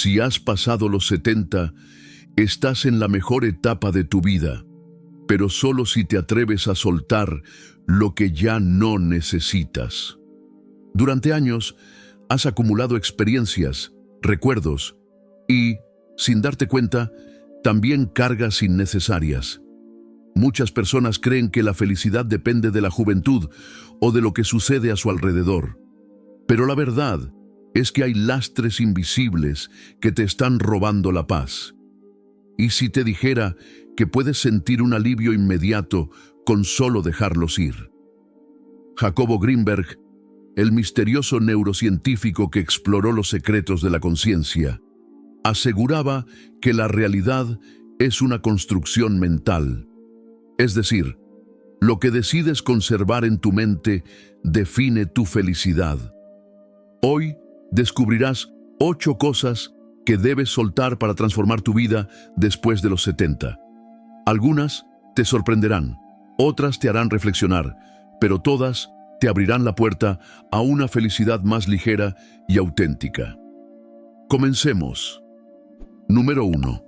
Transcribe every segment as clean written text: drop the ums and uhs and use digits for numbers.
Si has pasado los 70, estás en la mejor etapa de tu vida, pero solo si te atreves a soltar lo que ya no necesitas. Durante años, has acumulado experiencias, recuerdos y, sin darte cuenta, también cargas innecesarias. Muchas personas creen que la felicidad depende de la juventud o de lo que sucede a su alrededor. Pero la verdad es que hay lastres invisibles que te están robando la paz. ¿Y si te dijera que puedes sentir un alivio inmediato con solo dejarlos ir? Jacobo Greenberg, el misterioso neurocientífico que exploró los secretos de la conciencia, aseguraba que la realidad es una construcción mental. Es decir, lo que decides conservar en tu mente define tu felicidad. Hoy descubrirás 8 cosas que debes soltar para transformar tu vida después de los 70. Algunas te sorprenderán, otras te harán reflexionar, pero todas te abrirán la puerta a una felicidad más ligera y auténtica. Comencemos. Número 1.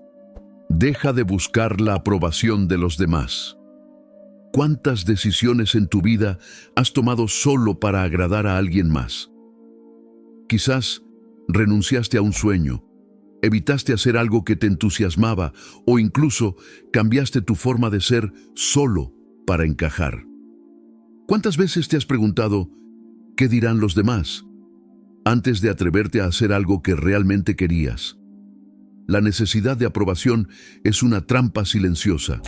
Deja de buscar la aprobación de los demás. ¿Cuántas decisiones en tu vida has tomado solo para agradar a alguien más? Quizás renunciaste a un sueño, evitaste hacer algo que te entusiasmaba o incluso cambiaste tu forma de ser solo para encajar. ¿Cuántas veces te has preguntado, ¿qué dirán los demás?, antes de atreverte a hacer algo que realmente querías? La necesidad de aprobación es una trampa silenciosa.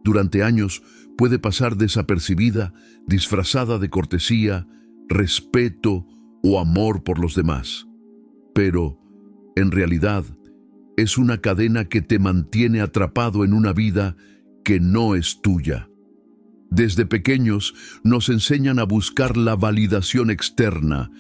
Durante años puede pasar desapercibida, disfrazada de cortesía, respeto o amor por los demás. Pero, en realidad, es una cadena que te mantiene atrapado en una vida que no es tuya. Desde pequeños nos enseñan a buscar la validación externa,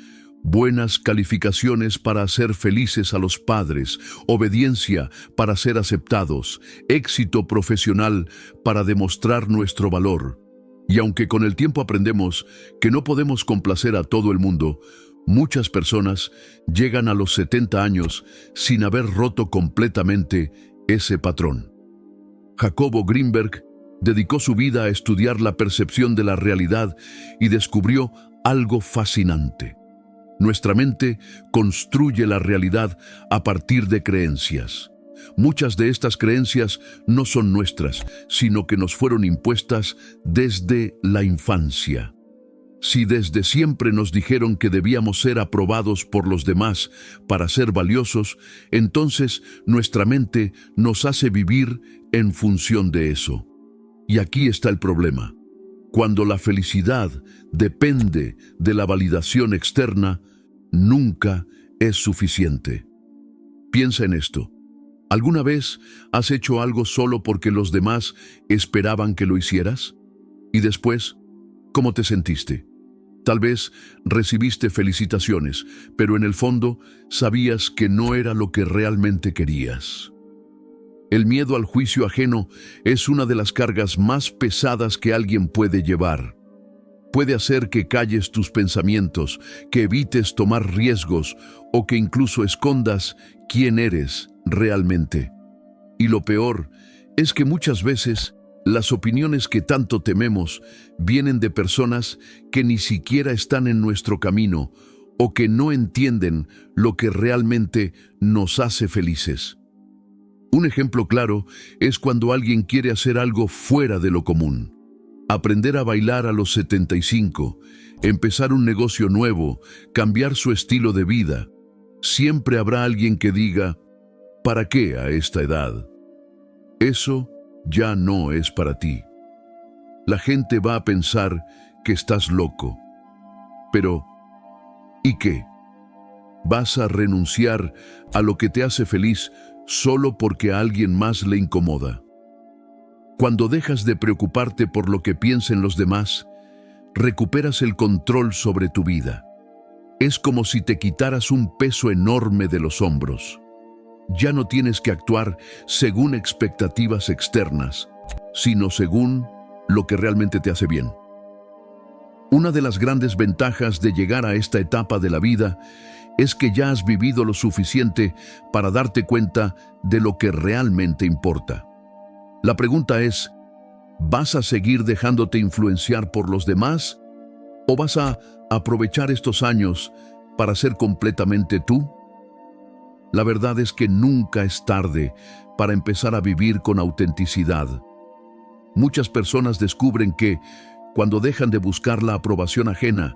buenas calificaciones para hacer felices a los padres, obediencia para ser aceptados, éxito profesional para demostrar nuestro valor. Y aunque con el tiempo aprendemos que no podemos complacer a todo el mundo, muchas personas llegan a los 70 años sin haber roto completamente ese patrón. Jacobo Greenberg dedicó su vida a estudiar la percepción de la realidad y descubrió algo fascinante. Nuestra mente construye la realidad a partir de creencias. Muchas de estas creencias no son nuestras, sino que nos fueron impuestas desde la infancia. Si desde siempre nos dijeron que debíamos ser aprobados por los demás para ser valiosos, entonces nuestra mente nos hace vivir en función de eso. Y aquí está el problema. Cuando la felicidad depende de la validación externa, nunca es suficiente. Piensa en esto. ¿Alguna vez has hecho algo solo porque los demás esperaban que lo hicieras? Y después, ¿cómo te sentiste? Tal vez recibiste felicitaciones, pero en el fondo sabías que no era lo que realmente querías. El miedo al juicio ajeno es una de las cargas más pesadas que alguien puede llevar. Puede hacer que calles tus pensamientos, que evites tomar riesgos o que incluso escondas quién eres realmente. Y lo peor es que muchas veces las opiniones que tanto tememos vienen de personas que ni siquiera están en nuestro camino o que no entienden lo que realmente nos hace felices. Un ejemplo claro es cuando alguien quiere hacer algo fuera de lo común. Aprender a bailar a los 75, empezar un negocio nuevo, cambiar su estilo de vida. Siempre habrá alguien que diga, ¿para qué a esta edad? Eso ya no es para ti. La gente va a pensar que estás loco. Pero, ¿y qué? ¿Vas a renunciar a lo que te hace feliz solo porque a alguien más le incomoda? Cuando dejas de preocuparte por lo que piensen los demás, recuperas el control sobre tu vida. Es como si te quitaras un peso enorme de los hombros. Ya no tienes que actuar según expectativas externas, sino según lo que realmente te hace bien. Una de las grandes ventajas de llegar a esta etapa de la vida es que ya has vivido lo suficiente para darte cuenta de lo que realmente importa. La pregunta es, ¿vas a seguir dejándote influenciar por los demás o vas a aprovechar estos años para ser completamente tú? La verdad es que nunca es tarde para empezar a vivir con autenticidad. Muchas personas descubren que, cuando dejan de buscar la aprobación ajena,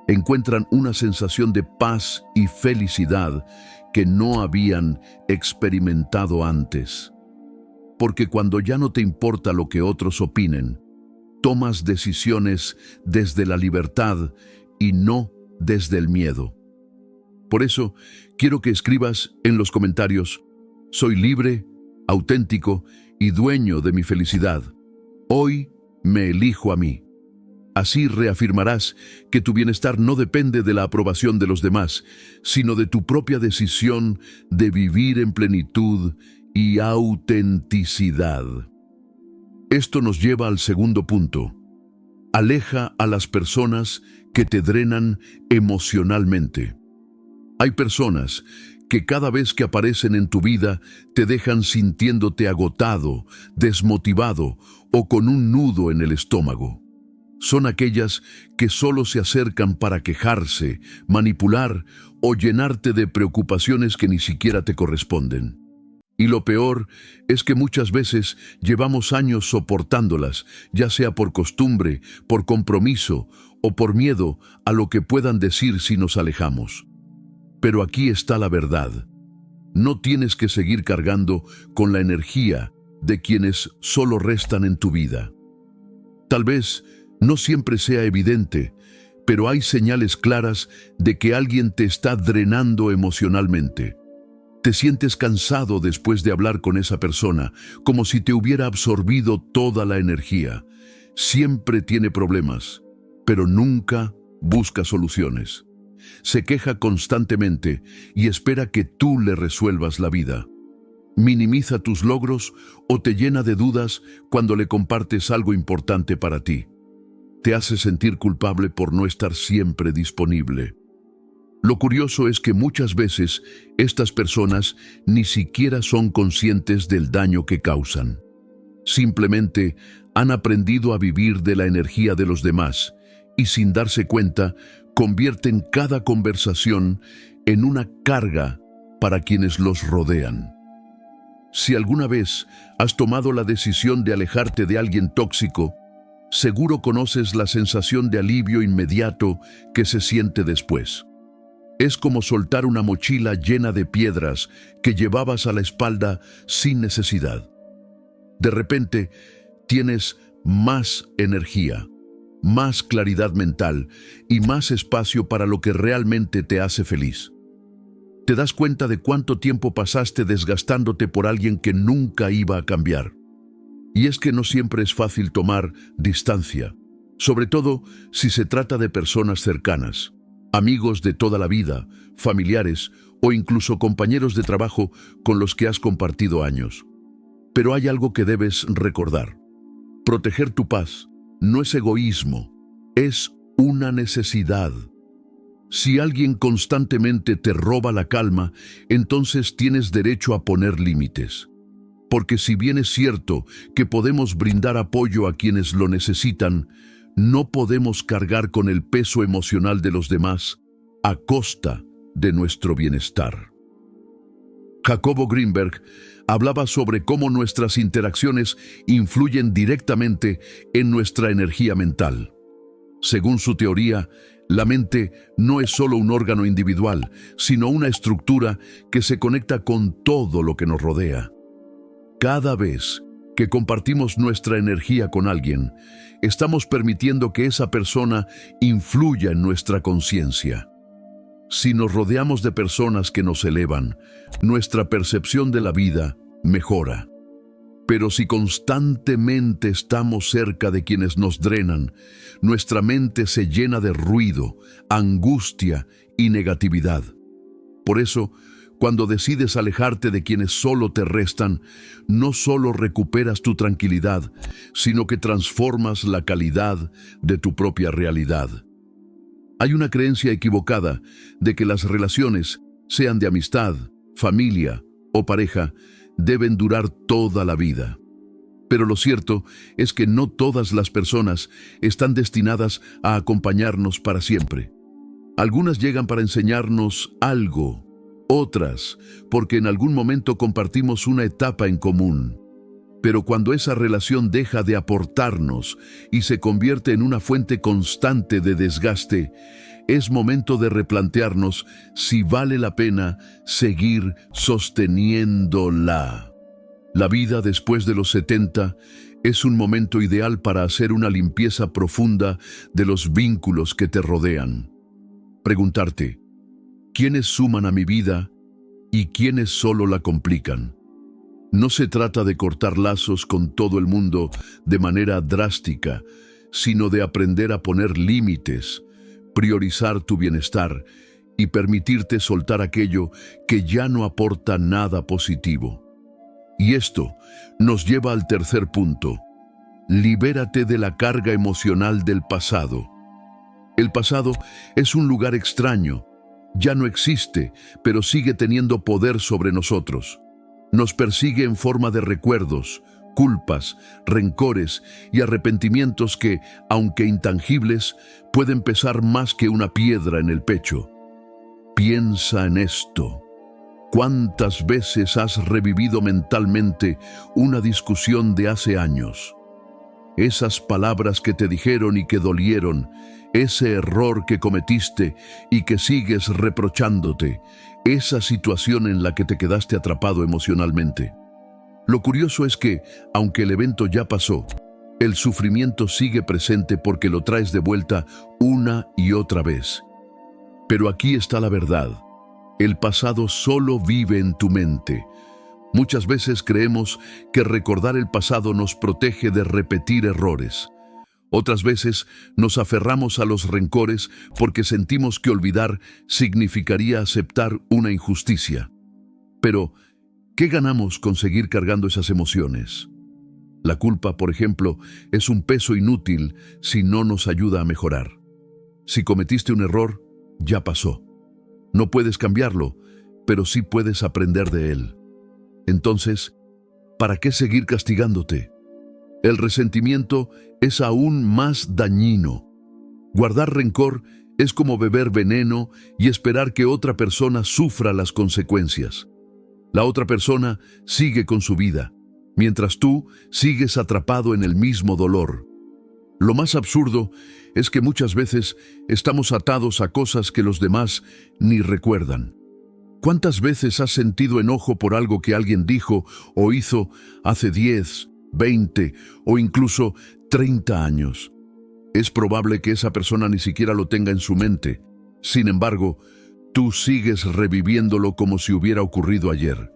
encuentran una sensación de paz y felicidad que no habían experimentado antes. Porque cuando ya no te importa lo que otros opinen, tomas decisiones desde la libertad y no desde el miedo. Por eso, quiero que escribas en los comentarios: soy libre, auténtico y dueño de mi felicidad. Hoy me elijo a mí. Así reafirmarás que tu bienestar no depende de la aprobación de los demás, sino de tu propia decisión de vivir en plenitud y autenticidad. Esto nos lleva al segundo punto. Aleja a las personas que te drenan emocionalmente. Hay personas que cada vez que aparecen en tu vida te dejan sintiéndote agotado, desmotivado o con un nudo en el estómago. Son aquellas que solo se acercan para quejarse, manipular o llenarte de preocupaciones que ni siquiera te corresponden. Y lo peor es que muchas veces llevamos años soportándolas, ya sea por costumbre, por compromiso o por miedo a lo que puedan decir si nos alejamos. Pero aquí está la verdad. No tienes que seguir cargando con la energía de quienes solo restan en tu vida. Tal vez no siempre sea evidente, pero hay señales claras de que alguien te está drenando emocionalmente. Te sientes cansado después de hablar con esa persona, como si te hubiera absorbido toda la energía. Siempre tiene problemas, pero nunca busca soluciones. Se queja constantemente y espera que tú le resuelvas la vida. Minimiza tus logros o te llena de dudas cuando le compartes algo importante para ti. Te hace sentir culpable por no estar siempre disponible. Lo curioso es que muchas veces estas personas ni siquiera son conscientes del daño que causan. Simplemente han aprendido a vivir de la energía de los demás y, sin darse cuenta, convierten cada conversación en una carga para quienes los rodean. Si alguna vez has tomado la decisión de alejarte de alguien tóxico, seguro conoces la sensación de alivio inmediato que se siente después. Es como soltar una mochila llena de piedras que llevabas a la espalda sin necesidad. De repente, tienes más energía, más claridad mental y más espacio para lo que realmente te hace feliz. Te das cuenta de cuánto tiempo pasaste desgastándote por alguien que nunca iba a cambiar. Y es que no siempre es fácil tomar distancia, sobre todo si se trata de personas cercanas, amigos de toda la vida, familiares o incluso compañeros de trabajo con los que has compartido años. Pero hay algo que debes recordar. Proteger tu paz no es egoísmo, es una necesidad. Si alguien constantemente te roba la calma, entonces tienes derecho a poner límites. Porque si bien es cierto que podemos brindar apoyo a quienes lo necesitan, no podemos cargar con el peso emocional de los demás a costa de nuestro bienestar. Jacobo Greenberg hablaba sobre cómo nuestras interacciones influyen directamente en nuestra energía mental. Según su teoría, la mente no es solo un órgano individual, sino una estructura que se conecta con todo lo que nos rodea. Cada vez que compartimos nuestra energía con alguien, estamos permitiendo que esa persona influya en nuestra conciencia. Si nos rodeamos de personas que nos elevan, nuestra percepción de la vida mejora. Pero si constantemente estamos cerca de quienes nos drenan, nuestra mente se llena de ruido, angustia y negatividad. Por eso, cuando decides alejarte de quienes solo te restan, no solo recuperas tu tranquilidad, sino que transformas la calidad de tu propia realidad. Hay una creencia equivocada de que las relaciones, sean de amistad, familia o pareja, deben durar toda la vida. Pero lo cierto es que no todas las personas están destinadas a acompañarnos para siempre. Algunas llegan para enseñarnos algo, otras porque en algún momento compartimos una etapa en común. Pero cuando esa relación deja de aportarnos y se convierte en una fuente constante de desgaste, es momento de replantearnos si vale la pena seguir sosteniéndola. La vida después de los 70 es un momento ideal para hacer una limpieza profunda de los vínculos que te rodean. Preguntarte, ¿quiénes suman a mi vida y quiénes solo la complican? No se trata de cortar lazos con todo el mundo de manera drástica, sino de aprender a poner límites, priorizar tu bienestar y permitirte soltar aquello que ya no aporta nada positivo. Y esto nos lleva al tercer punto. Libérate de la carga emocional del pasado. El pasado es un lugar extraño, ya no existe, pero sigue teniendo poder sobre nosotros. Nos persigue en forma de recuerdos, culpas, rencores y arrepentimientos que, aunque intangibles, pueden pesar más que una piedra en el pecho. Piensa en esto. ¿Cuántas veces has revivido mentalmente una discusión de hace años? Esas palabras que te dijeron y que dolieron, ese error que cometiste y que sigues reprochándote, esa situación en la que te quedaste atrapado emocionalmente. Lo curioso es que, aunque el evento ya pasó, el sufrimiento sigue presente porque lo traes de vuelta una y otra vez. Pero aquí está la verdad. El pasado solo vive en tu mente. Muchas veces creemos que recordar el pasado nos protege de repetir errores. Otras veces nos aferramos a los rencores porque sentimos que olvidar significaría aceptar una injusticia. Pero, ¿qué ganamos con seguir cargando esas emociones? La culpa, por ejemplo, es un peso inútil si no nos ayuda a mejorar. Si cometiste un error, ya pasó. No puedes cambiarlo, pero sí puedes aprender de él. Entonces, ¿para qué seguir castigándote? El resentimiento es aún más dañino. Guardar rencor es como beber veneno y esperar que otra persona sufra las consecuencias. La otra persona sigue con su vida, mientras tú sigues atrapado en el mismo dolor. Lo más absurdo es que muchas veces estamos atados a cosas que los demás ni recuerdan. ¿Cuántas veces has sentido enojo por algo que alguien dijo o hizo hace 10, 20 o incluso 30 años? Es probable que esa persona ni siquiera lo tenga en su mente. Sin embargo, tú sigues reviviéndolo como si hubiera ocurrido ayer.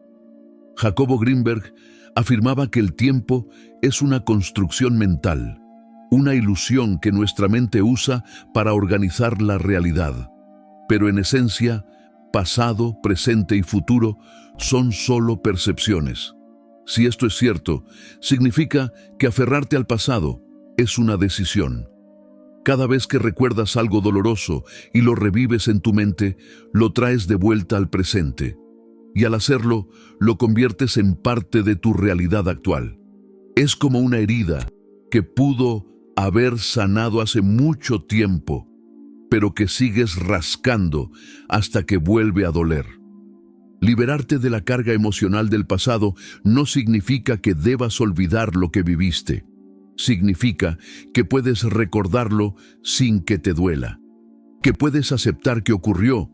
Jacobo Greenberg afirmaba que el tiempo es una construcción mental, una ilusión que nuestra mente usa para organizar la realidad. Pero en esencia, pasado, presente y futuro son solo percepciones. Si esto es cierto, significa que aferrarte al pasado es una decisión. Cada vez que recuerdas algo doloroso y lo revives en tu mente, lo traes de vuelta al presente. Y al hacerlo, lo conviertes en parte de tu realidad actual. Es como una herida que pudo haber sanado hace mucho tiempo, pero que sigues rascando hasta que vuelve a doler. Liberarte de la carga emocional del pasado no significa que debas olvidar lo que viviste. Significa que puedes recordarlo sin que te duela, que puedes aceptar que ocurrió,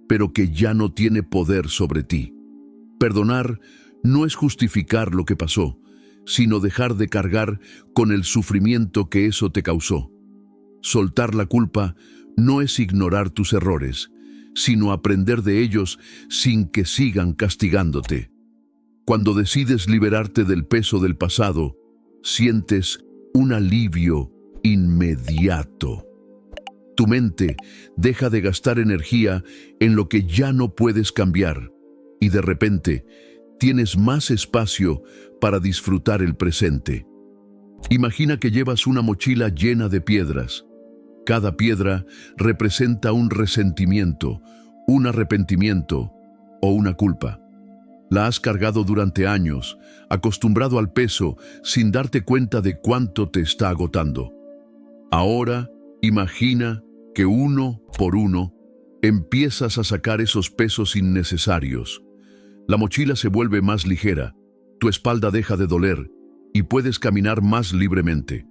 pero que ya no tiene poder sobre ti. Perdonar no es justificar lo que pasó, sino dejar de cargar con el sufrimiento que eso te causó. Soltar la culpa no es ignorar tus errores, sino aprender de ellos sin que sigan castigándote. Cuando decides liberarte del peso del pasado, sientes un alivio inmediato. Tu mente deja de gastar energía en lo que ya no puedes cambiar y de repente tienes más espacio para disfrutar el presente. Imagina que llevas una mochila llena de piedras. Cada piedra representa un resentimiento, un arrepentimiento o una culpa. La has cargado durante años, acostumbrado al peso, sin darte cuenta de cuánto te está agotando. Ahora, imagina que uno por uno empiezas a sacar esos pesos innecesarios. La mochila se vuelve más ligera, tu espalda deja de doler y puedes caminar más libremente.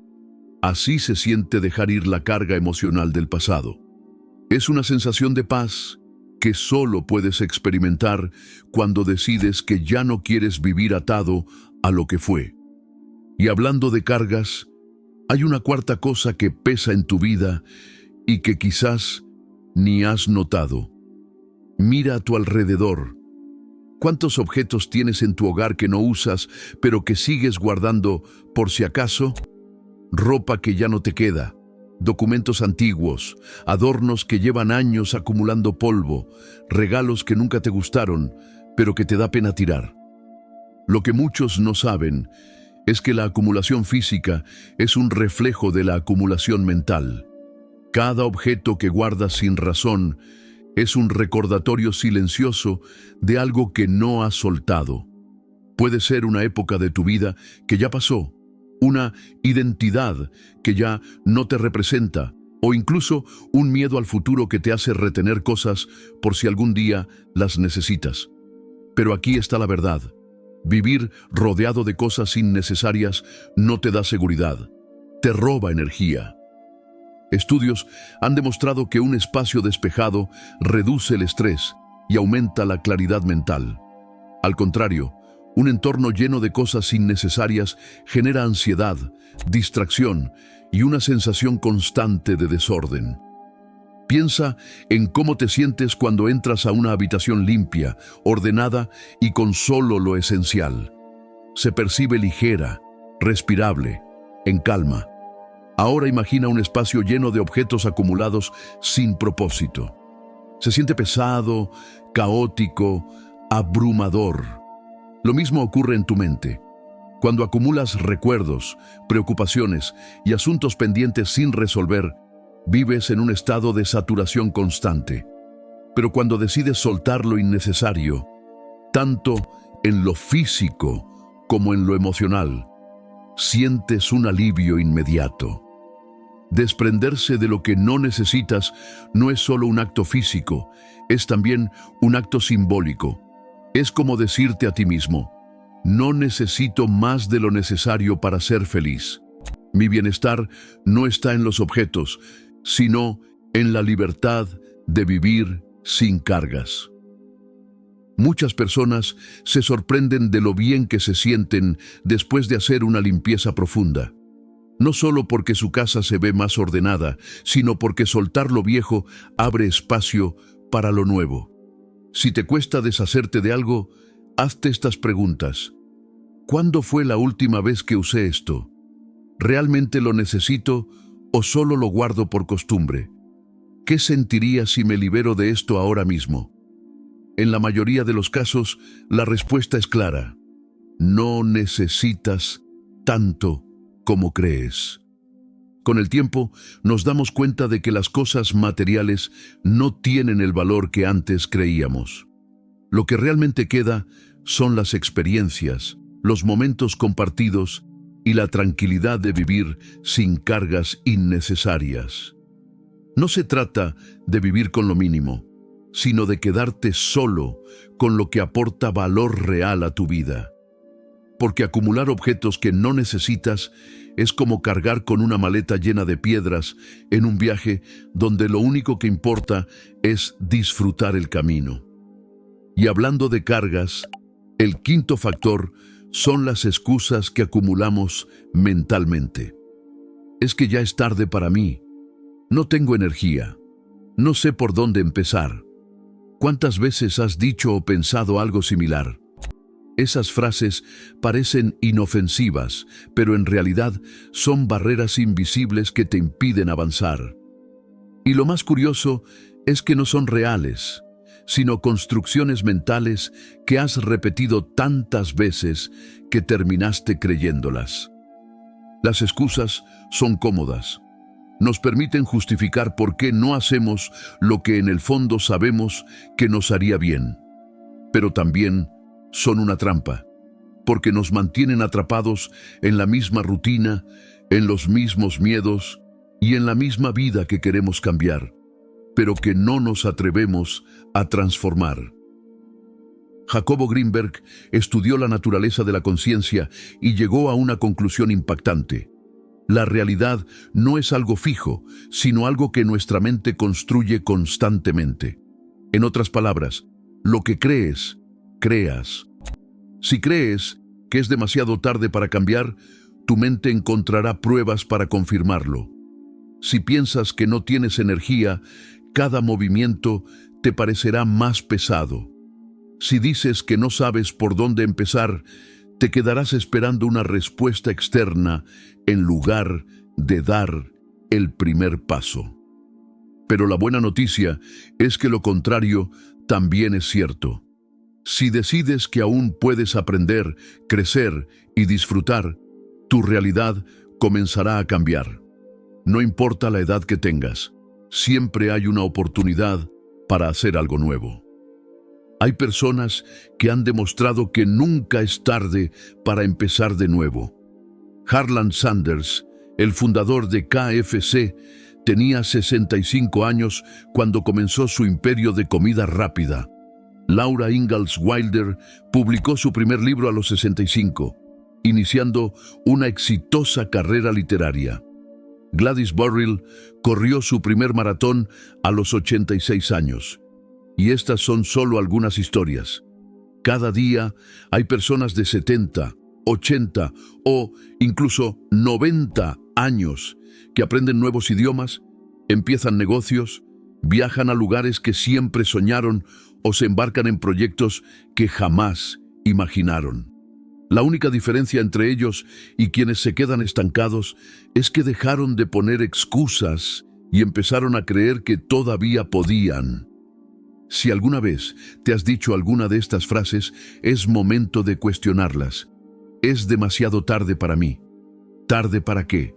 Así se siente dejar ir la carga emocional del pasado. Es una sensación de paz que solo puedes experimentar cuando decides que ya no quieres vivir atado a lo que fue. Y hablando de cargas, hay una cuarta cosa que pesa en tu vida y que quizás ni has notado. Mira a tu alrededor. ¿Cuántos objetos tienes en tu hogar que no usas, pero que sigues guardando por si acaso? Ropa que ya no te queda, documentos antiguos, adornos que llevan años acumulando polvo, regalos que nunca te gustaron, pero que te da pena tirar. Lo que muchos no saben es que la acumulación física es un reflejo de la acumulación mental. Cada objeto que guardas sin razón es un recordatorio silencioso de algo que no has soltado. Puede ser una época de tu vida que ya pasó, una identidad que ya no te representa, o incluso un miedo al futuro que te hace retener cosas por si algún día las necesitas. Pero aquí está la verdad. Vivir rodeado de cosas innecesarias no te da seguridad, te roba energía. Estudios han demostrado que un espacio despejado reduce el estrés y aumenta la claridad mental. Al contrario, un entorno lleno de cosas innecesarias genera ansiedad, distracción y una sensación constante de desorden. Piensa en cómo te sientes cuando entras a una habitación limpia, ordenada y con solo lo esencial. Se percibe ligera, respirable, en calma. Ahora imagina un espacio lleno de objetos acumulados sin propósito. Se siente pesado, caótico, abrumador. Lo mismo ocurre en tu mente. Cuando acumulas recuerdos, preocupaciones y asuntos pendientes sin resolver, vives en un estado de saturación constante. Pero cuando decides soltar lo innecesario, tanto en lo físico como en lo emocional, sientes un alivio inmediato. Desprenderse de lo que no necesitas no es solo un acto físico, es también un acto simbólico. Es como decirte a ti mismo: no necesito más de lo necesario para ser feliz. Mi bienestar no está en los objetos, sino en la libertad de vivir sin cargas. Muchas personas se sorprenden de lo bien que se sienten después de hacer una limpieza profunda. No solo porque su casa se ve más ordenada, sino porque soltar lo viejo abre espacio para lo nuevo. Si te cuesta deshacerte de algo, hazte estas preguntas. ¿Cuándo fue la última vez que usé esto? ¿Realmente lo necesito o solo lo guardo por costumbre? ¿Qué sentiría si me libero de esto ahora mismo? En la mayoría de los casos, la respuesta es clara. No necesitas tanto como crees. Con el tiempo, nos damos cuenta de que las cosas materiales no tienen el valor que antes creíamos. Lo que realmente queda son las experiencias, los momentos compartidos y la tranquilidad de vivir sin cargas innecesarias. No se trata de vivir con lo mínimo, sino de quedarte solo con lo que aporta valor real a tu vida. Porque acumular objetos que no necesitas es como cargar con una maleta llena de piedras en un viaje donde lo único que importa es disfrutar el camino. Y hablando de cargas, el quinto factor son las excusas que acumulamos mentalmente. Es que ya es tarde para mí. No tengo energía. No sé por dónde empezar. ¿Cuántas veces has dicho o pensado algo similar? Esas frases parecen inofensivas, pero en realidad son barreras invisibles que te impiden avanzar. Y lo más curioso es que no son reales, sino construcciones mentales que has repetido tantas veces que terminaste creyéndolas. Las excusas son cómodas. Nos permiten justificar por qué no hacemos lo que en el fondo sabemos que nos haría bien. Pero también son una trampa, porque nos mantienen atrapados en la misma rutina, en los mismos miedos y en la misma vida que queremos cambiar, pero que no nos atrevemos a transformar. Jacobo Greenberg estudió la naturaleza de la conciencia y llegó a una conclusión impactante. La realidad no es algo fijo, sino algo que nuestra mente construye constantemente. En otras palabras, lo que crees, creas. Si crees que es demasiado tarde para cambiar, tu mente encontrará pruebas para confirmarlo. Si piensas que no tienes energía, cada movimiento te parecerá más pesado. Si dices que no sabes por dónde empezar, te quedarás esperando una respuesta externa en lugar de dar el primer paso. Pero la buena noticia es que lo contrario también es cierto. Si decides que aún puedes aprender, crecer y disfrutar, tu realidad comenzará a cambiar. No importa la edad que tengas, siempre hay una oportunidad para hacer algo nuevo. Hay personas que han demostrado que nunca es tarde para empezar de nuevo. Harlan Sanders, el fundador de KFC, tenía 65 años cuando comenzó su imperio de comida rápida. Laura Ingalls Wilder publicó su primer libro a los 65, iniciando una exitosa carrera literaria. Gladys Burrill corrió su primer maratón a los 86 años. Y estas son solo algunas historias. Cada día hay personas de 70, 80 o incluso 90 años que aprenden nuevos idiomas, empiezan negocios, viajan a lugares que siempre soñaron o se embarcan en proyectos que jamás imaginaron. La única diferencia entre ellos y quienes se quedan estancados es que dejaron de poner excusas y empezaron a creer que todavía podían. Si alguna vez te has dicho alguna de estas frases, es momento de cuestionarlas. ¿Es demasiado tarde para mí? ¿Tarde para qué?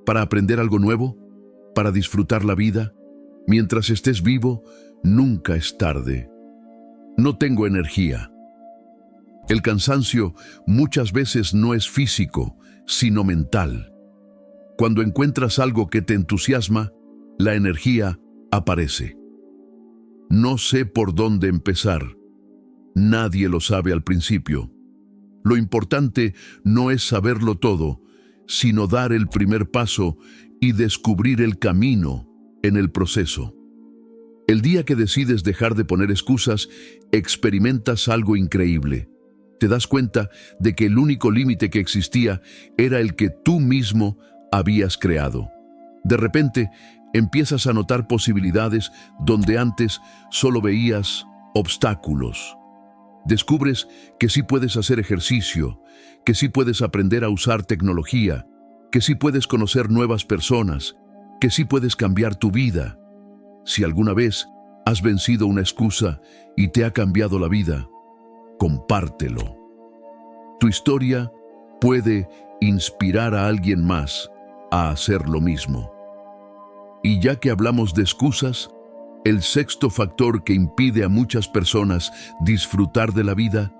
¿Para aprender algo nuevo? ¿Para disfrutar la vida? Mientras estés vivo, nunca es tarde. No tengo energía. El cansancio muchas veces no es físico, sino mental. Cuando encuentras algo que te entusiasma, la energía aparece. No sé por dónde empezar. Nadie lo sabe al principio. Lo importante no es saberlo todo, sino dar el primer paso y descubrir el camino en el proceso. El día que decides dejar de poner excusas, experimentas algo increíble. Te das cuenta de que el único límite que existía era el que tú mismo habías creado. De repente, empiezas a notar posibilidades donde antes solo veías obstáculos. Descubres que sí puedes hacer ejercicio, que sí puedes aprender a usar tecnología, que sí puedes conocer nuevas personas, que sí puedes cambiar tu vida. Si alguna vez has vencido una excusa y te ha cambiado la vida, compártelo. Tu historia puede inspirar a alguien más a hacer lo mismo. Y ya que hablamos de excusas, el sexto factor que impide a muchas personas disfrutar de la vida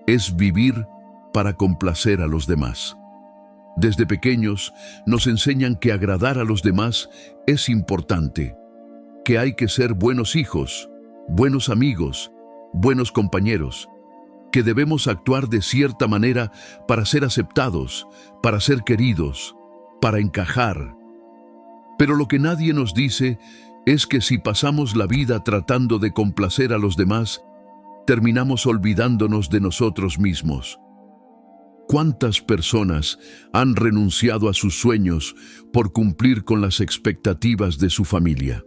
es vivir para complacer a los demás. Desde pequeños nos enseñan que agradar a los demás es importante, que hay que ser buenos hijos, buenos amigos, buenos compañeros, que debemos actuar de cierta manera para ser aceptados, para ser queridos, para encajar. Pero lo que nadie nos dice es que si pasamos la vida tratando de complacer a los demás, terminamos olvidándonos de nosotros mismos. ¿Cuántas personas han renunciado a sus sueños por cumplir con las expectativas de su familia?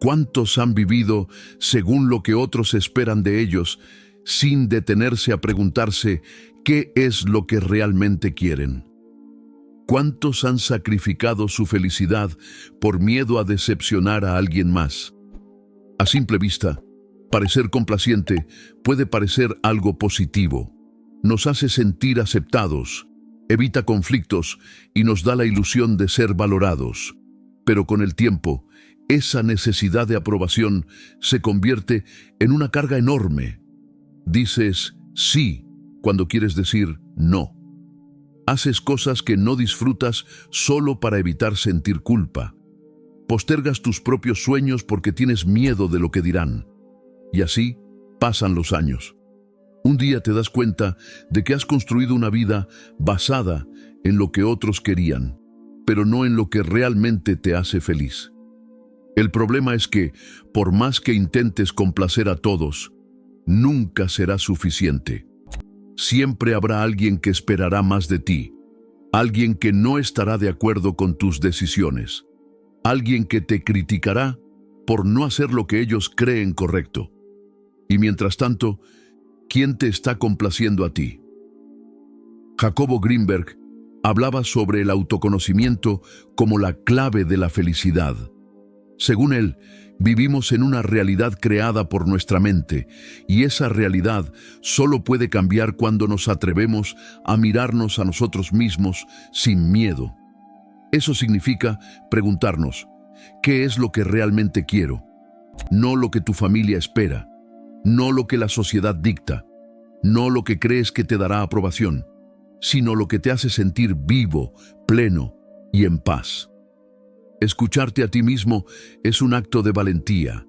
¿Cuántos han vivido según lo que otros esperan de ellos, sin detenerse a preguntarse qué es lo que realmente quieren? ¿Cuántos han sacrificado su felicidad por miedo a decepcionar a alguien más? A simple vista, parecer complaciente puede parecer algo positivo. Nos hace sentir aceptados, evita conflictos y nos da la ilusión de ser valorados. Pero con el tiempo, esa necesidad de aprobación se convierte en una carga enorme. Dices sí cuando quieres decir no. Haces cosas que no disfrutas solo para evitar sentir culpa. Postergas tus propios sueños porque tienes miedo de lo que dirán. Y así pasan los años. Un día te das cuenta de que has construido una vida basada en lo que otros querían, pero no en lo que realmente te hace feliz. El problema es que, por más que intentes complacer a todos, nunca será suficiente. Siempre habrá alguien que esperará más de ti, alguien que no estará de acuerdo con tus decisiones, alguien que te criticará por no hacer lo que ellos creen correcto. Y mientras tanto, ¿quién te está complaciendo a ti? Jacobo Greenberg hablaba sobre el autoconocimiento como la clave de la felicidad. Según él, vivimos en una realidad creada por nuestra mente, y esa realidad solo puede cambiar cuando nos atrevemos a mirarnos a nosotros mismos sin miedo. Eso significa preguntarnos, ¿qué es lo que realmente quiero? No lo que tu familia espera, no lo que la sociedad dicta, no lo que crees que te dará aprobación, sino lo que te hace sentir vivo, pleno y en paz. Escucharte a ti mismo es un acto de valentía.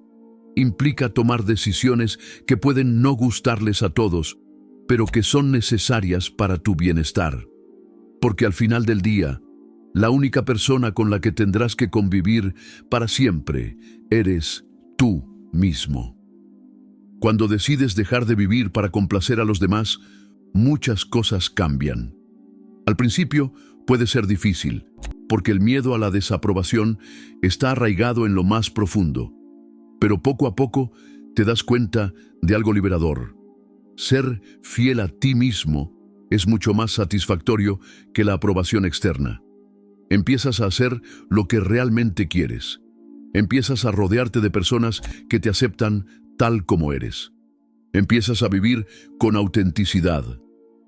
Implica tomar decisiones que pueden no gustarles a todos, pero que son necesarias para tu bienestar. Porque al final del día, la única persona con la que tendrás que convivir para siempre eres tú mismo. Cuando decides dejar de vivir para complacer a los demás, muchas cosas cambian. Al principio puede ser difícil, porque el miedo a la desaprobación está arraigado en lo más profundo. Pero poco a poco te das cuenta de algo liberador. Ser fiel a ti mismo es mucho más satisfactorio que la aprobación externa. Empiezas a hacer lo que realmente quieres. Empiezas a rodearte de personas que te aceptan tal como eres. Empiezas a vivir con autenticidad,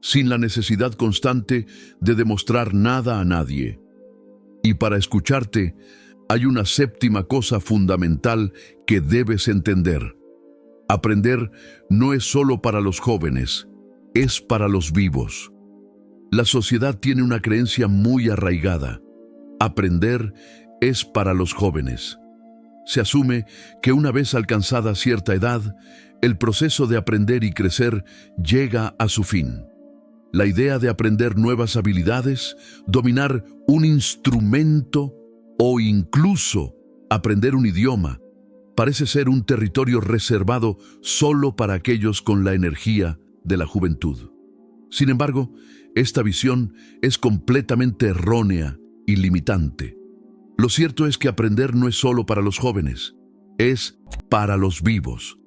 sin la necesidad constante de demostrar nada a nadie. Y para escucharte, hay una séptima cosa fundamental que debes entender. Aprender no es solo para los jóvenes, es para los vivos. La sociedad tiene una creencia muy arraigada. Aprender es para los jóvenes. Se asume que una vez alcanzada cierta edad, el proceso de aprender y crecer llega a su fin. La idea de aprender nuevas habilidades, dominar un instrumento o incluso aprender un idioma, parece ser un territorio reservado solo para aquellos con la energía de la juventud. Sin embargo, esta visión es completamente errónea y limitante. Lo cierto es que aprender no es solo para los jóvenes, es para los vivos.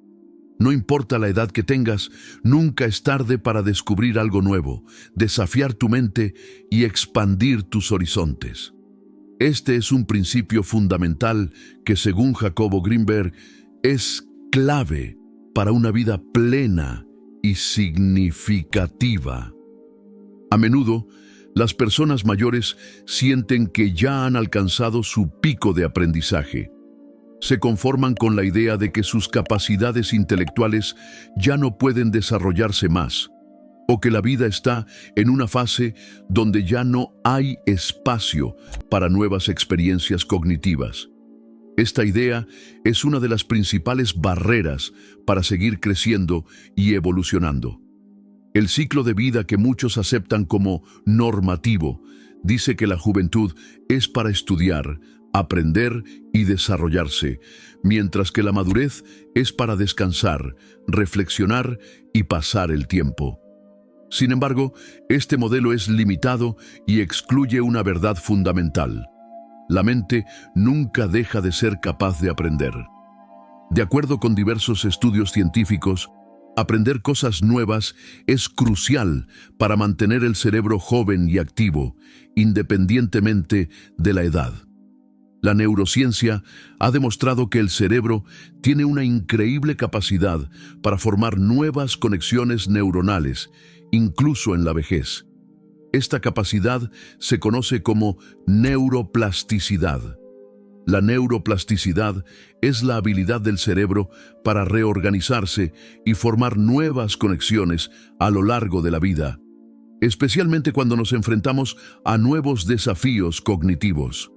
No importa la edad que tengas, nunca es tarde para descubrir algo nuevo, desafiar tu mente y expandir tus horizontes. Este es un principio fundamental que, según Jacobo Greenberg, es clave para una vida plena y significativa. A menudo, las personas mayores sienten que ya han alcanzado su pico de aprendizaje. Se conforman con la idea de que sus capacidades intelectuales ya no pueden desarrollarse más, o que la vida está en una fase donde ya no hay espacio para nuevas experiencias cognitivas. Esta idea es una de las principales barreras para seguir creciendo y evolucionando. El ciclo de vida que muchos aceptan como normativo dice que la juventud es para estudiar, aprender y desarrollarse, mientras que la madurez es para descansar, reflexionar y pasar el tiempo. Sin embargo, este modelo es limitado y excluye una verdad fundamental. La mente nunca deja de ser capaz de aprender. De acuerdo con diversos estudios científicos, aprender cosas nuevas es crucial para mantener el cerebro joven y activo, independientemente de la edad. La neurociencia ha demostrado que el cerebro tiene una increíble capacidad para formar nuevas conexiones neuronales, incluso en la vejez. Esta capacidad se conoce como neuroplasticidad. La neuroplasticidad es la habilidad del cerebro para reorganizarse y formar nuevas conexiones a lo largo de la vida, especialmente cuando nos enfrentamos a nuevos desafíos cognitivos.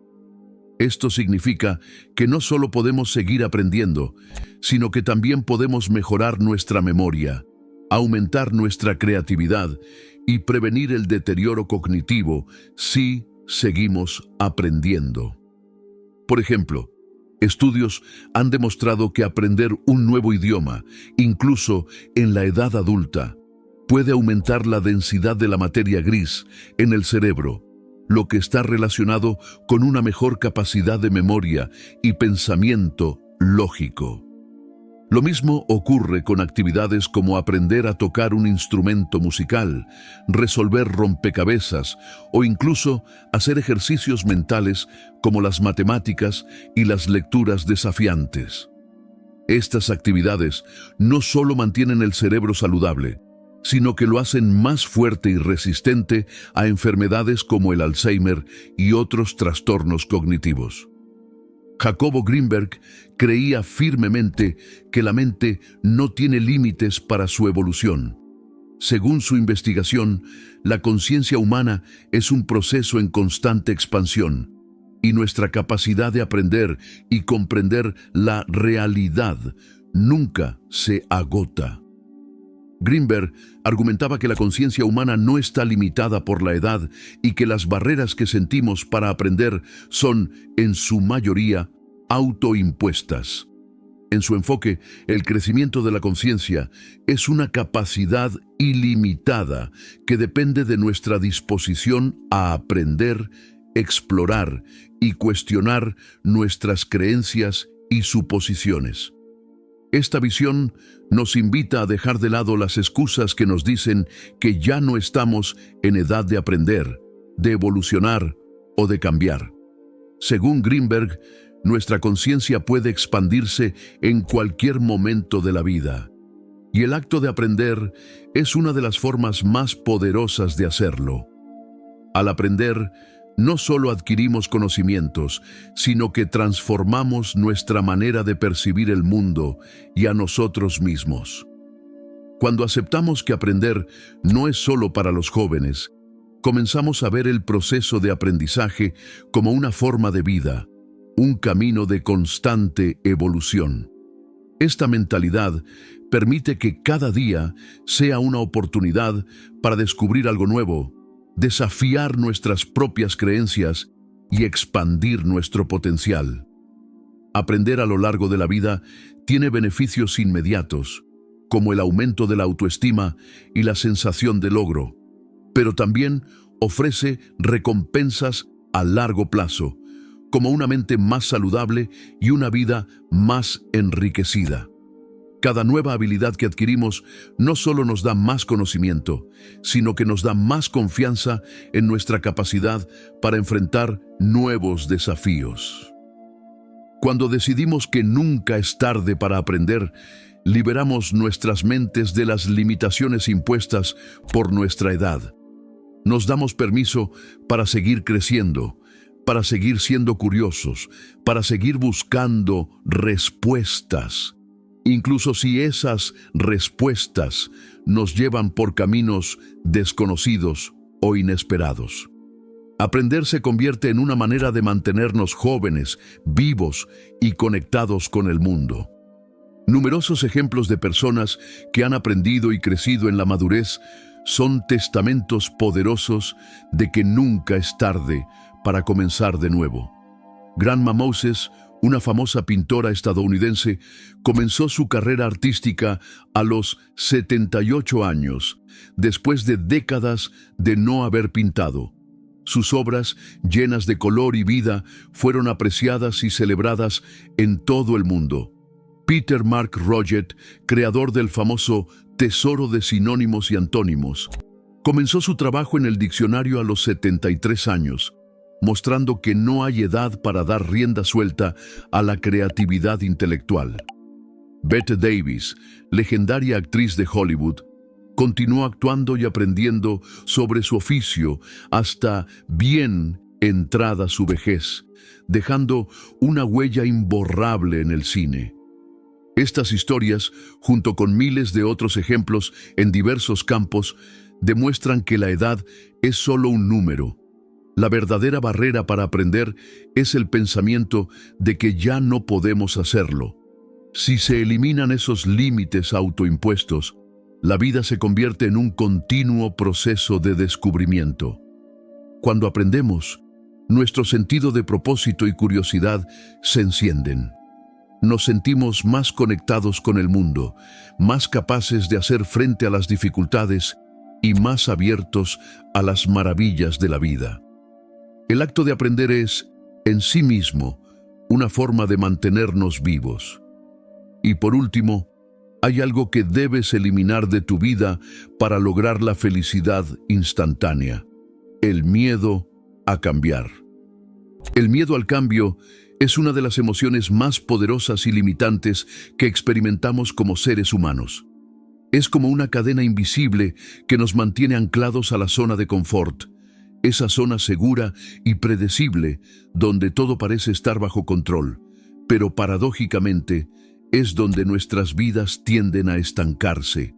Esto significa que no solo podemos seguir aprendiendo, sino que también podemos mejorar nuestra memoria, aumentar nuestra creatividad y prevenir el deterioro cognitivo si seguimos aprendiendo. Por ejemplo, estudios han demostrado que aprender un nuevo idioma, incluso en la edad adulta, puede aumentar la densidad de la materia gris en el cerebro, lo que está relacionado con una mejor capacidad de memoria y pensamiento lógico. Lo mismo ocurre con actividades como aprender a tocar un instrumento musical, resolver rompecabezas o incluso hacer ejercicios mentales como las matemáticas y las lecturas desafiantes. Estas actividades no solo mantienen el cerebro saludable, sino que lo hacen más fuerte y resistente a enfermedades como el Alzheimer y otros trastornos cognitivos. Jacobo Greenberg creía firmemente que la mente no tiene límites para su evolución. Según su investigación, la conciencia humana es un proceso en constante expansión, y nuestra capacidad de aprender y comprender la realidad nunca se agota. Greenberg argumentaba que la conciencia humana no está limitada por la edad y que las barreras que sentimos para aprender son, en su mayoría, autoimpuestas. En su enfoque, el crecimiento de la conciencia es una capacidad ilimitada que depende de nuestra disposición a aprender, explorar y cuestionar nuestras creencias y suposiciones. Esta visión nos invita a dejar de lado las excusas que nos dicen que ya no estamos en edad de aprender, de evolucionar o de cambiar. Según Greenberg, nuestra conciencia puede expandirse en cualquier momento de la vida, y el acto de aprender es una de las formas más poderosas de hacerlo. Al aprender, no solo adquirimos conocimientos, sino que transformamos nuestra manera de percibir el mundo y a nosotros mismos. Cuando aceptamos que aprender no es solo para los jóvenes, comenzamos a ver el proceso de aprendizaje como una forma de vida, un camino de constante evolución. Esta mentalidad permite que cada día sea una oportunidad para descubrir algo nuevo, desafiar nuestras propias creencias y expandir nuestro potencial. Aprender a lo largo de la vida tiene beneficios inmediatos, como el aumento de la autoestima y la sensación de logro, pero también ofrece recompensas a largo plazo, como una mente más saludable y una vida más enriquecida. Cada nueva habilidad que adquirimos no solo nos da más conocimiento, sino que nos da más confianza en nuestra capacidad para enfrentar nuevos desafíos. Cuando decidimos que nunca es tarde para aprender, liberamos nuestras mentes de las limitaciones impuestas por nuestra edad. Nos damos permiso para seguir creciendo, para seguir siendo curiosos, para seguir buscando respuestas. Incluso si esas respuestas nos llevan por caminos desconocidos o inesperados. Aprender se convierte en una manera de mantenernos jóvenes, vivos y conectados con el mundo. Numerosos ejemplos de personas que han aprendido y crecido en la madurez son testamentos poderosos de que nunca es tarde para comenzar de nuevo. Grandma Moses, una famosa pintora estadounidense, comenzó su carrera artística a los 78 años, después de décadas de no haber pintado. Sus obras, llenas de color y vida, fueron apreciadas y celebradas en todo el mundo. Peter Mark Roget, creador del famoso Tesoro de Sinónimos y Antónimos, comenzó su trabajo en el diccionario a los 73 años, mostrando que no hay edad para dar rienda suelta a la creatividad intelectual. Bette Davis, legendaria actriz de Hollywood, continuó actuando y aprendiendo sobre su oficio hasta bien entrada su vejez, dejando una huella imborrable en el cine. Estas historias, junto con miles de otros ejemplos en diversos campos, demuestran que la edad es solo un número. La verdadera barrera para aprender es el pensamiento de que ya no podemos hacerlo. Si se eliminan esos límites autoimpuestos, la vida se convierte en un continuo proceso de descubrimiento. Cuando aprendemos, nuestro sentido de propósito y curiosidad se encienden. Nos sentimos más conectados con el mundo, más capaces de hacer frente a las dificultades y más abiertos a las maravillas de la vida. El acto de aprender es, en sí mismo, una forma de mantenernos vivos. Y por último, hay algo que debes eliminar de tu vida para lograr la felicidad instantánea: el miedo a cambiar. El miedo al cambio es una de las emociones más poderosas y limitantes que experimentamos como seres humanos. Es como una cadena invisible que nos mantiene anclados a la zona de confort, esa zona segura y predecible donde todo parece estar bajo control, pero paradójicamente es donde nuestras vidas tienden a estancarse.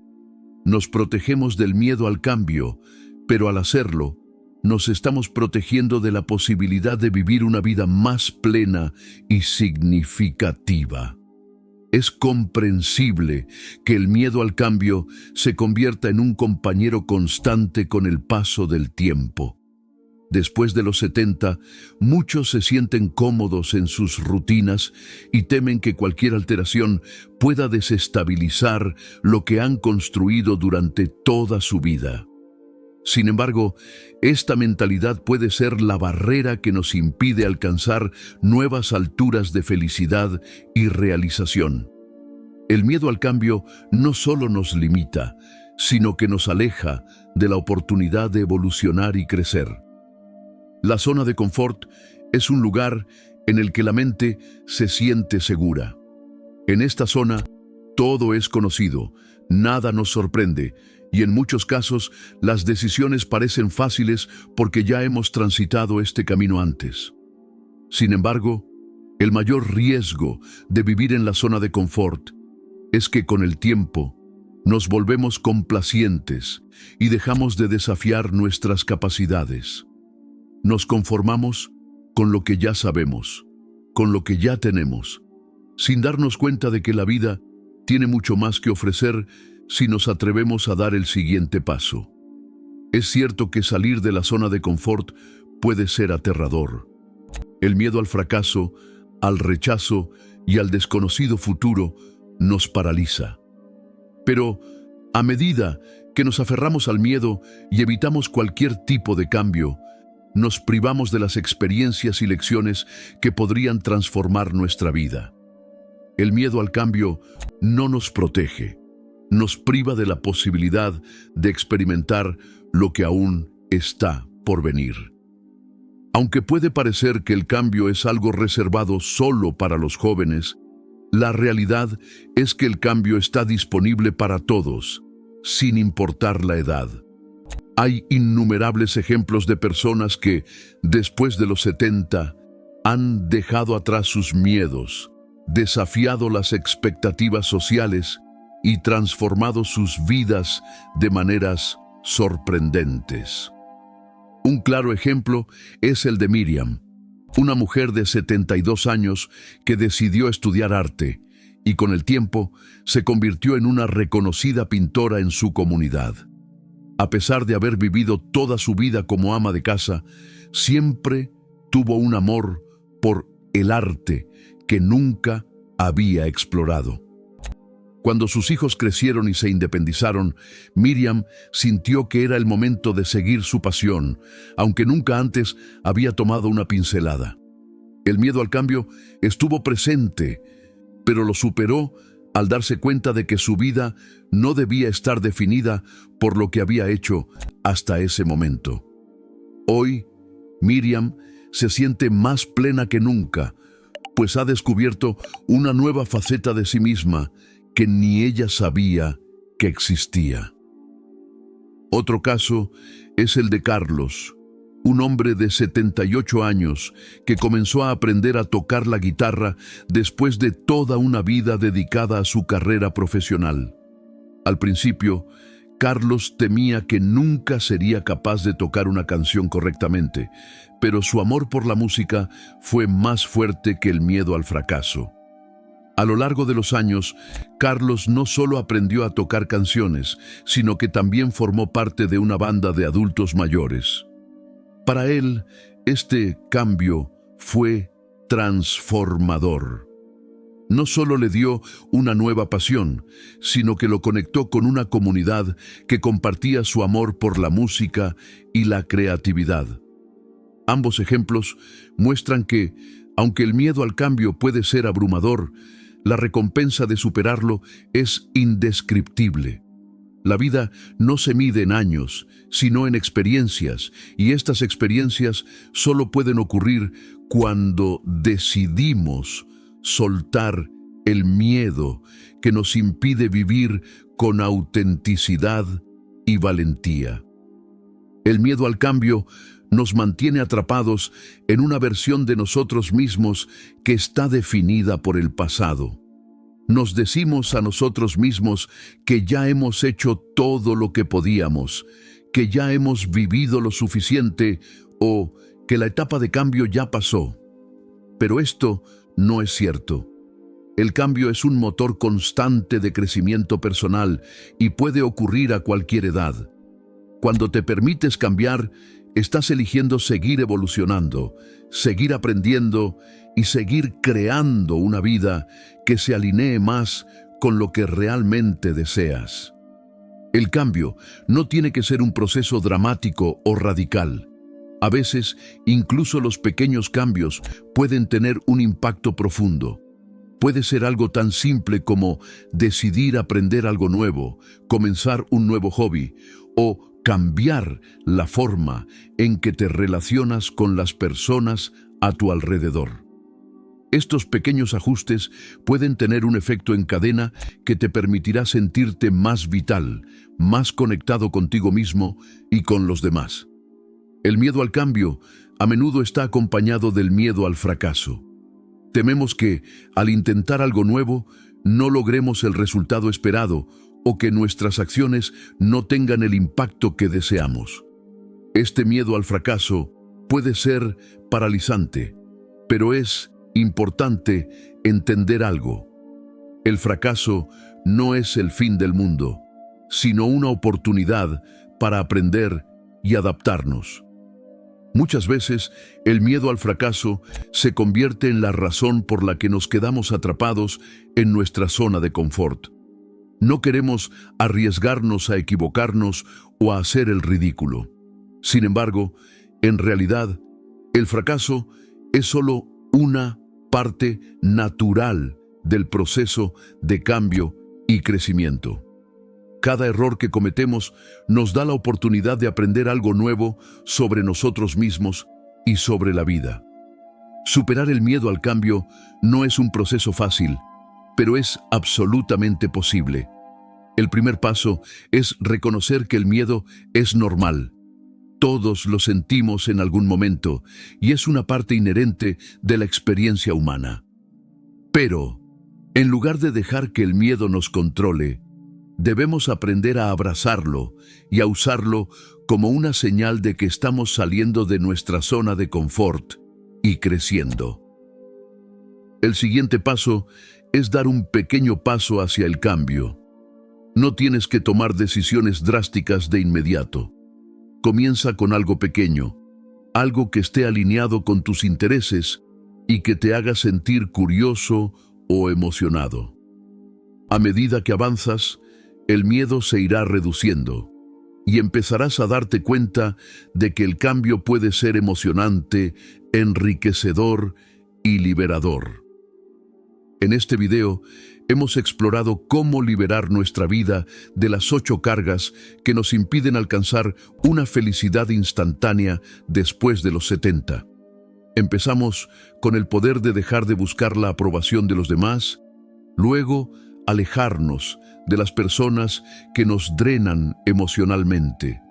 Nos protegemos del miedo al cambio, pero al hacerlo, nos estamos protegiendo de la posibilidad de vivir una vida más plena y significativa. Es comprensible que el miedo al cambio se convierta en un compañero constante con el paso del tiempo. Después de los 70, muchos se sienten cómodos en sus rutinas y temen que cualquier alteración pueda desestabilizar lo que han construido durante toda su vida. Sin embargo, esta mentalidad puede ser la barrera que nos impide alcanzar nuevas alturas de felicidad y realización. El miedo al cambio no solo nos limita, sino que nos aleja de la oportunidad de evolucionar y crecer. La zona de confort es un lugar en el que la mente se siente segura. En esta zona, todo es conocido, nada nos sorprende, y en muchos casos las decisiones parecen fáciles porque ya hemos transitado este camino antes. Sin embargo, el mayor riesgo de vivir en la zona de confort es que con el tiempo nos volvemos complacientes y dejamos de desafiar nuestras capacidades. Nos conformamos con lo que ya sabemos, con lo que ya tenemos, sin darnos cuenta de que la vida tiene mucho más que ofrecer si nos atrevemos a dar el siguiente paso. Es cierto que salir de la zona de confort puede ser aterrador. El miedo al fracaso, al rechazo y al desconocido futuro nos paraliza. Pero, a medida que nos aferramos al miedo y evitamos cualquier tipo de cambio, nos privamos de las experiencias y lecciones que podrían transformar nuestra vida. El miedo al cambio no nos protege, nos priva de la posibilidad de experimentar lo que aún está por venir. Aunque puede parecer que el cambio es algo reservado solo para los jóvenes, la realidad es que el cambio está disponible para todos, sin importar la edad. Hay innumerables ejemplos de personas que, después de los 70, han dejado atrás sus miedos, desafiado las expectativas sociales y transformado sus vidas de maneras sorprendentes. Un claro ejemplo es el de Miriam, una mujer de 72 años que decidió estudiar arte y con el tiempo se convirtió en una reconocida pintora en su comunidad. A pesar de haber vivido toda su vida como ama de casa, siempre tuvo un amor por el arte que nunca había explorado. Cuando sus hijos crecieron y se independizaron, Miriam sintió que era el momento de seguir su pasión, aunque nunca antes había tomado una pincelada. El miedo al cambio estuvo presente, pero lo superó al darse cuenta de que su vida no debía estar definida por lo que había hecho hasta ese momento. Hoy, Miriam se siente más plena que nunca, pues ha descubierto una nueva faceta de sí misma que ni ella sabía que existía. Otro caso es el de Carlos, un hombre de 78 años que comenzó a aprender a tocar la guitarra después de toda una vida dedicada a su carrera profesional. Al principio, Carlos temía que nunca sería capaz de tocar una canción correctamente, pero su amor por la música fue más fuerte que el miedo al fracaso. A lo largo de los años, Carlos no solo aprendió a tocar canciones, sino que también formó parte de una banda de adultos mayores. Para él, este cambio fue transformador. No solo le dio una nueva pasión, sino que lo conectó con una comunidad que compartía su amor por la música y la creatividad. Ambos ejemplos muestran que, aunque el miedo al cambio puede ser abrumador, la recompensa de superarlo es indescriptible. La vida no se mide en años, sino en experiencias, y estas experiencias solo pueden ocurrir cuando decidimos soltar el miedo que nos impide vivir con autenticidad y valentía. El miedo al cambio nos mantiene atrapados en una versión de nosotros mismos que está definida por el pasado. Nos decimos a nosotros mismos que ya hemos hecho todo lo que podíamos, que ya hemos vivido lo suficiente o que la etapa de cambio ya pasó. Pero esto no es cierto. El cambio es un motor constante de crecimiento personal y puede ocurrir a cualquier edad. Cuando te permites cambiar, estás eligiendo seguir evolucionando, seguir aprendiendo y seguir creando una vida que se alinee más con lo que realmente deseas. El cambio no tiene que ser un proceso dramático o radical. A veces, incluso los pequeños cambios pueden tener un impacto profundo. Puede ser algo tan simple como decidir aprender algo nuevo, comenzar un nuevo hobby o cambiar la forma en que te relacionas con las personas a tu alrededor. Estos pequeños ajustes pueden tener un efecto en cadena que te permitirá sentirte más vital, más conectado contigo mismo y con los demás. El miedo al cambio a menudo está acompañado del miedo al fracaso. Tememos que, al intentar algo nuevo, no logremos el resultado esperado o que nuestras acciones no tengan el impacto que deseamos. Este miedo al fracaso puede ser paralizante, pero es importante entender algo. El fracaso no es el fin del mundo, sino una oportunidad para aprender y adaptarnos. Muchas veces, el miedo al fracaso se convierte en la razón por la que nos quedamos atrapados en nuestra zona de confort. No queremos arriesgarnos a equivocarnos o a hacer el ridículo. Sin embargo, en realidad, el fracaso es solo una parte natural del proceso de cambio y crecimiento. Cada error que cometemos nos da la oportunidad de aprender algo nuevo sobre nosotros mismos y sobre la vida. Superar el miedo al cambio no es un proceso fácil, pero es absolutamente posible. El primer paso es reconocer que el miedo es normal. Todos lo sentimos en algún momento y es una parte inherente de la experiencia humana. Pero, en lugar de dejar que el miedo nos controle, debemos aprender a abrazarlo y a usarlo como una señal de que estamos saliendo de nuestra zona de confort y creciendo. El siguiente paso es dar un pequeño paso hacia el cambio. No tienes que tomar decisiones drásticas de inmediato. Comienza con algo pequeño, algo que esté alineado con tus intereses y que te haga sentir curioso o emocionado. A medida que avanzas, el miedo se irá reduciendo y empezarás a darte cuenta de que el cambio puede ser emocionante, enriquecedor y liberador. En este video hemos explorado cómo liberar nuestra vida de las 8 cargas que nos impiden alcanzar una felicidad instantánea después de los 70. Empezamos con el poder de dejar de buscar la aprobación de los demás, luego alejarnos de las personas que nos drenan emocionalmente.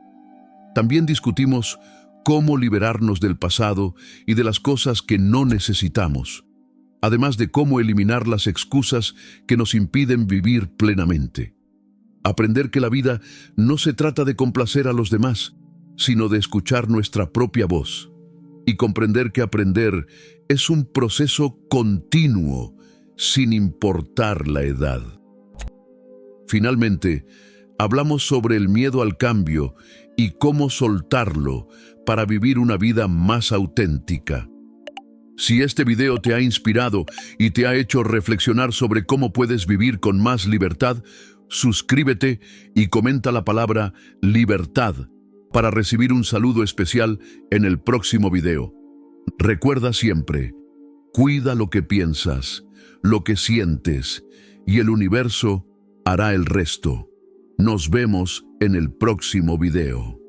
También discutimos cómo liberarnos del pasado y de las cosas que no necesitamos, además de cómo eliminar las excusas que nos impiden vivir plenamente. Aprender que la vida no se trata de complacer a los demás, sino de escuchar nuestra propia voz. Y comprender que aprender es un proceso continuo, sin importar la edad. Finalmente, hablamos sobre el miedo al cambio y cómo soltarlo para vivir una vida más auténtica. Si este video te ha inspirado y te ha hecho reflexionar sobre cómo puedes vivir con más libertad, suscríbete y comenta la palabra libertad para recibir un saludo especial en el próximo video. Recuerda siempre, cuida lo que piensas, lo que sientes, y el universo hará el resto. Nos vemos en el próximo video.